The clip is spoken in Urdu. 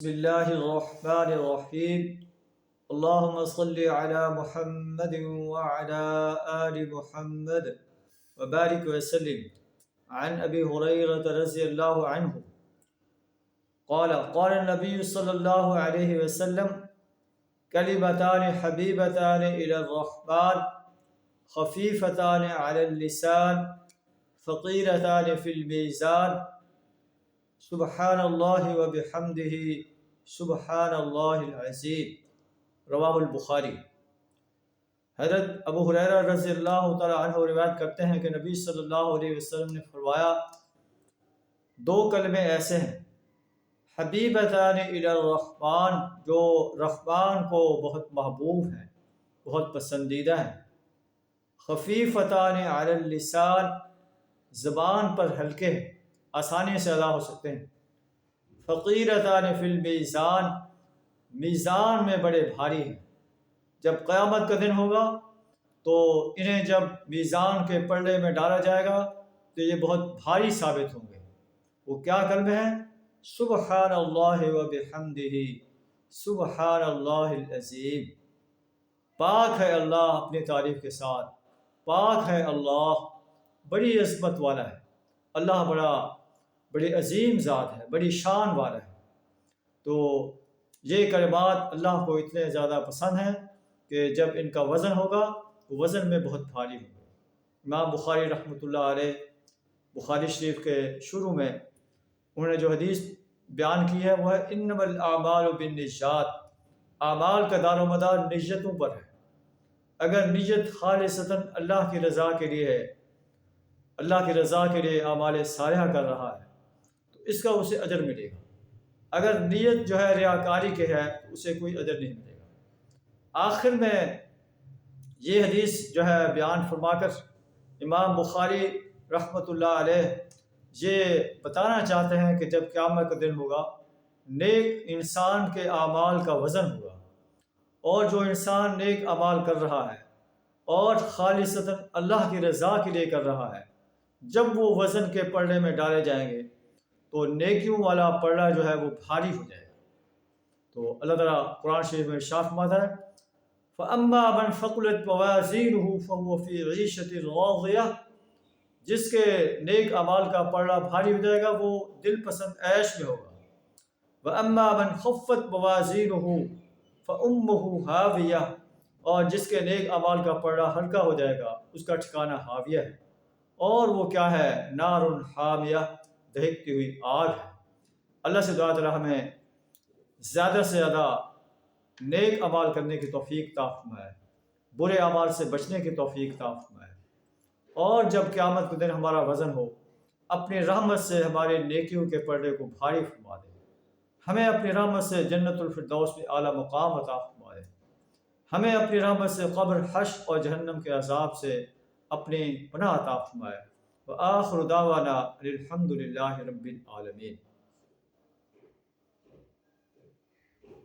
بسم اللہ الرحمن الرحیم اللہم صلی علی محمد وعلی آل محمد وبارک وسلم عن ابی ہریرہ رضی اللہ عنہ قال قال النبی صلی اللہ علیہ وسلم کلمتان حبیبتان الی الرحمن خفیفتان علی اللسان ثقیلتان فی المیزان سبحان اللہ وبحمدہ سبحان اللہ العظیم رواہ البخاری۔ حضرت ابو ہریرہ رضی اللہ تعالی عنہ روایت کرتے ہیں کہ نبی صلی اللہ علیہ وسلم نے فرمایا، دو کلمے ایسے ہیں حبیبتان الی الرحمن، جو رحمان کو بہت محبوب ہیں، بہت پسندیدہ ہیں، خفیفتان علی اللسان، زبان پر ہلکے ہیں، آسانی سے ادا ہو سکتے ہیں، ثقیلتان فی المیزان، میزان میں بڑے بھاری ہیں۔ جب قیامت کا دن ہوگا تو انہیں جب میزان کے پلڑے میں ڈالا جائے گا تو یہ بہت بھاری ثابت ہوں گے۔ وہ کیا کلمے ہیں؟ سبحان اللہ وبحمدہ سبحان اللہ العظیم۔ پاک ہے اللہ اپنی تعریف کے ساتھ، پاک ہے اللہ، بڑی عظمت والا ہے اللہ، بڑی عظیم ذات ہے، بڑی شان والا ہے۔ تو یہ کلمات اللہ کو اتنے زیادہ پسند ہیں کہ جب ان کا وزن ہوگا تو وزن میں بہت بھاری ہوگا۔ امام بخاری رحمۃ اللہ علیہ بخاری شریف کے شروع میں انہوں نے جو حدیث بیان کی ہے وہ ہے انما الاعمال بالنیات، اعمال کا دار و مدار نیتوں پر ہے۔ اگر نیت خالصتاً اللہ کی رضا کے لیے ہے، اللہ کی رضا کے لیے اعمال صالحہ کر رہا ہے تو اس کا اسے اجر ملے گا۔ اگر نیت جو ہے ریاکاری کے ہے تو اسے کوئی اجر نہیں ملے گا۔ آخر میں یہ حدیث جو ہے بیان فرما کر امام بخاری رحمۃ اللہ علیہ یہ بتانا چاہتے ہیں کہ جب قیامت کا دن ہوگا، نیک انسان کے اعمال کا وزن ہوگا، اور جو انسان نیک اعمال کر رہا ہے اور خالصتاً اللہ کی رضا کے لیے کر رہا ہے، جب وہ وزن کے پلڑے میں ڈالے جائیں گے تو نیکیوں والا پلڑا جو ہے وہ بھاری ہو جائے گا۔ تو اللہ تعالیٰ قرآن شریف میں ارشاد فرماتا ہے فَأَمَّا مَنْ ثَقُلَتْ مَوَازِينُهُ فَهُوَ فِي عِيشَةٍ رَاضِيَةٍ، جس کے نیک اعمال کا پلڑا بھاری ہو جائے گا وہ دل پسند عیش میں ہوگا۔ وَأَمَّا مَنْ خَفَّتْ مَوَازِينُهُ فَأُمُّهُ هَاوِيَةٌ، اور جس کے نیک اعمال کا پلڑا ہلکا ہو جائے گا اس کا ٹھکانہ ہاویہ ہے، اور وہ کیا ہے؟ نار حامیہ، دہکتی ہوئی آگ ہے۔ اللہ سے دعا تعالیٰ ہمیں زیادہ سے زیادہ نیک اعمال کرنے کی توفیق عطا فرمائے، برے اعمال سے بچنے کی توفیق عطا فرمائے، اور جب قیامت کے دن ہمارا وزن ہو اپنی رحمت سے ہمارے نیکیوں کے پلڑے کو بھاری فرما دے، ہمیں اپنی رحمت سے جنت الفردوس میں اعلیٰ مقام عطا فرمائے، ہمیں اپنی رحمت سے قبر، حشر اور جہنم کے عذاب سے اپنی پناہ عطا فرمائے۔ وآخر دعوانا الحمد للہ رب العالمین۔